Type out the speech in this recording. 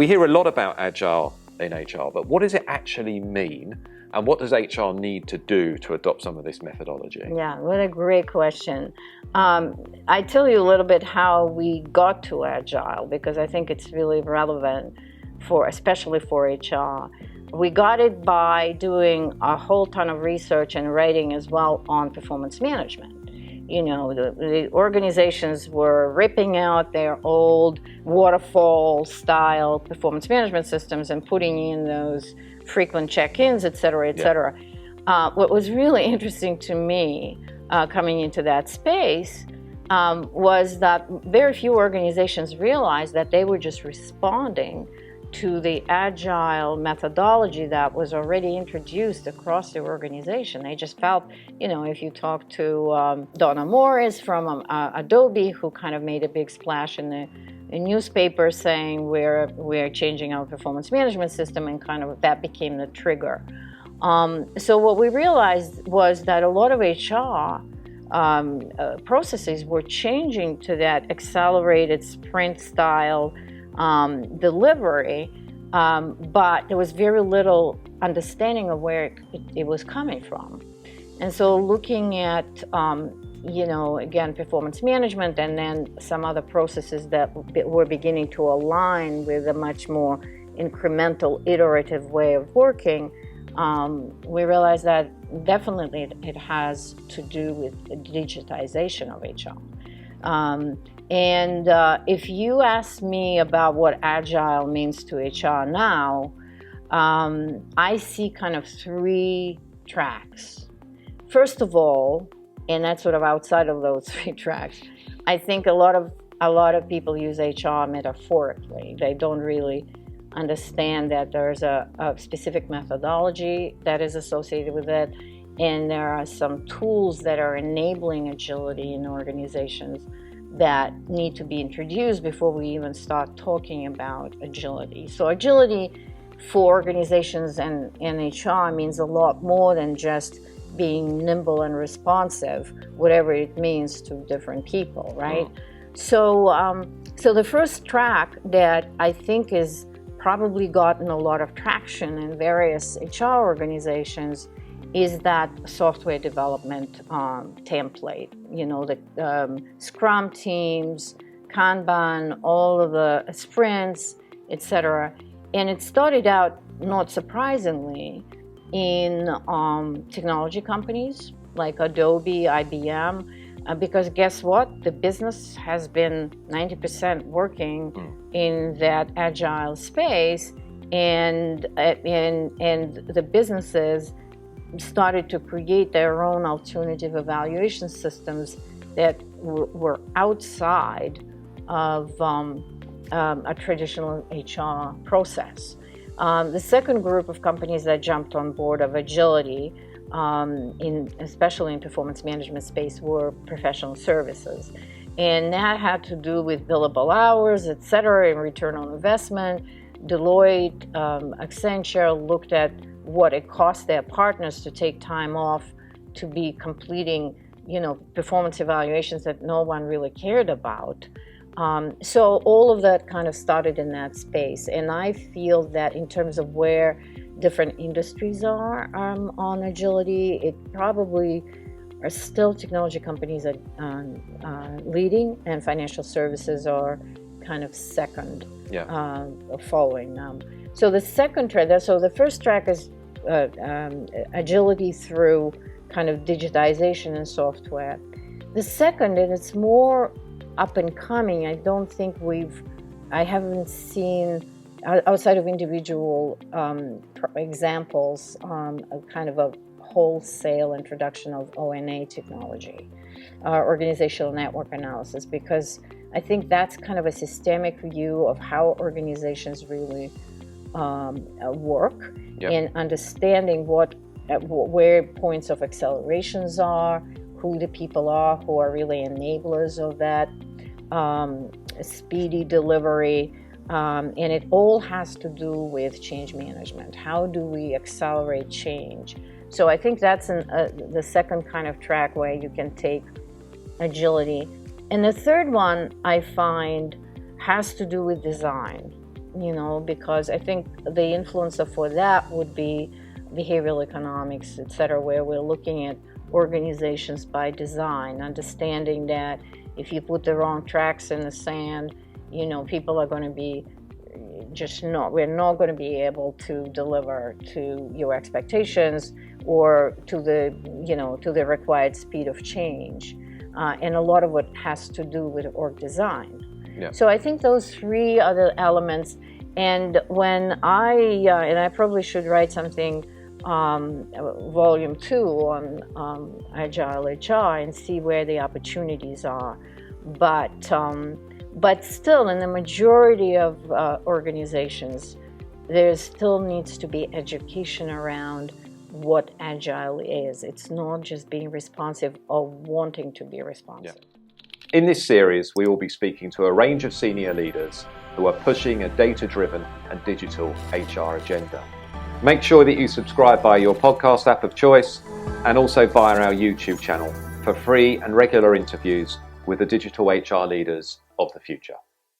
We hear a lot about Agile in HR, but what does it actually mean? And what does HR need to do to adopt some of this methodology? Yeah, what a great question. I tell you a little bit how we got to Agile, because I think it's really relevant especially for HR. We got it by doing a whole ton of research and writing as well on performance management. You know, the organizations were ripping out their old waterfall style performance management systems and putting in those frequent check-ins, et cetera, et cetera. What was really interesting to me coming into that space was that very few organizations realized that they were just responding to the Agile methodology that was already introduced across the organization. They just felt, you know, if you talk to Donna Morris from Adobe, who kind of made a big splash in the newspaper saying we're changing our performance management system, and kind of that became the trigger. So what we realized was that a lot of HR processes were changing to that accelerated sprint style delivery, but there was very little understanding of where it was coming from. And so looking at, you know, again, performance management and then some other processes that were beginning to align with a much more incremental, iterative way of working, we realized that definitely it has to do with the digitization of HR. And if you ask me about what Agile means to HR now, I see kind of three tracks. First of all, and that's sort of outside of those three tracks, I think a lot of people use HR metaphorically. They don't really understand that there's a specific methodology that is associated with it, and there are some tools that are enabling agility in organizations that need to be introduced before we even start talking about agility. So agility for organizations and HR means a lot more than just being nimble and responsive, whatever it means to different people, right? So the first track that I think is probably gotten a lot of traction in various HR organizations is that software development template. You know, the Scrum teams, Kanban, all of the sprints, etc. And it started out, not surprisingly, in technology companies like Adobe, IBM, because guess what? The business has been 90% working in that agile space, and the businesses started to create their own alternative evaluation systems that were outside of a traditional HR process. The second group of companies that jumped on board of agility, especially in performance management space, were professional services. And that had to do with billable hours, et cetera, and return on investment. Deloitte, Accenture looked at what it cost their partners to take time off to be completing, you know, performance evaluations that no one really cared about. So all of that kind of started in that space. And I feel that in terms of where different industries are on agility, it probably are still technology companies that leading, and financial services are kind of second, following them. So the second track, so the first track is agility through kind of digitization and software. The second, and it's more up and coming, I haven't seen, outside of individual examples, a kind of a wholesale introduction of ONA technology, organizational network analysis, because I think that's kind of a systemic view of how organizations really work, in understanding where points of accelerations are, who the people are who are really enablers of that speedy delivery, and it all has to do with change management. How do we accelerate change? So I think that's the second kind of track where you can take agility. And the third one I find has to do with design. because I think the influencer for that would be behavioral economics, et cetera, where we're looking at organizations by design, understanding that if you put the wrong tracks in the sand, people are going to be we're not going to be able to deliver to your expectations or to the required speed of change. And a lot of it has to do with org design. Yeah. So I think those three are the elements. And when and I probably should write something, volume 2 on Agile HR and see where the opportunities are. But still, in the majority of organizations, there still needs to be education around what Agile is. It's not just being responsive or wanting to be responsive. Yeah. In this series, we will be speaking to a range of senior leaders who are pushing a data-driven and digital HR agenda. Make sure that you subscribe via your podcast app of choice and also via our YouTube channel for free and regular interviews with the digital HR leaders of the future.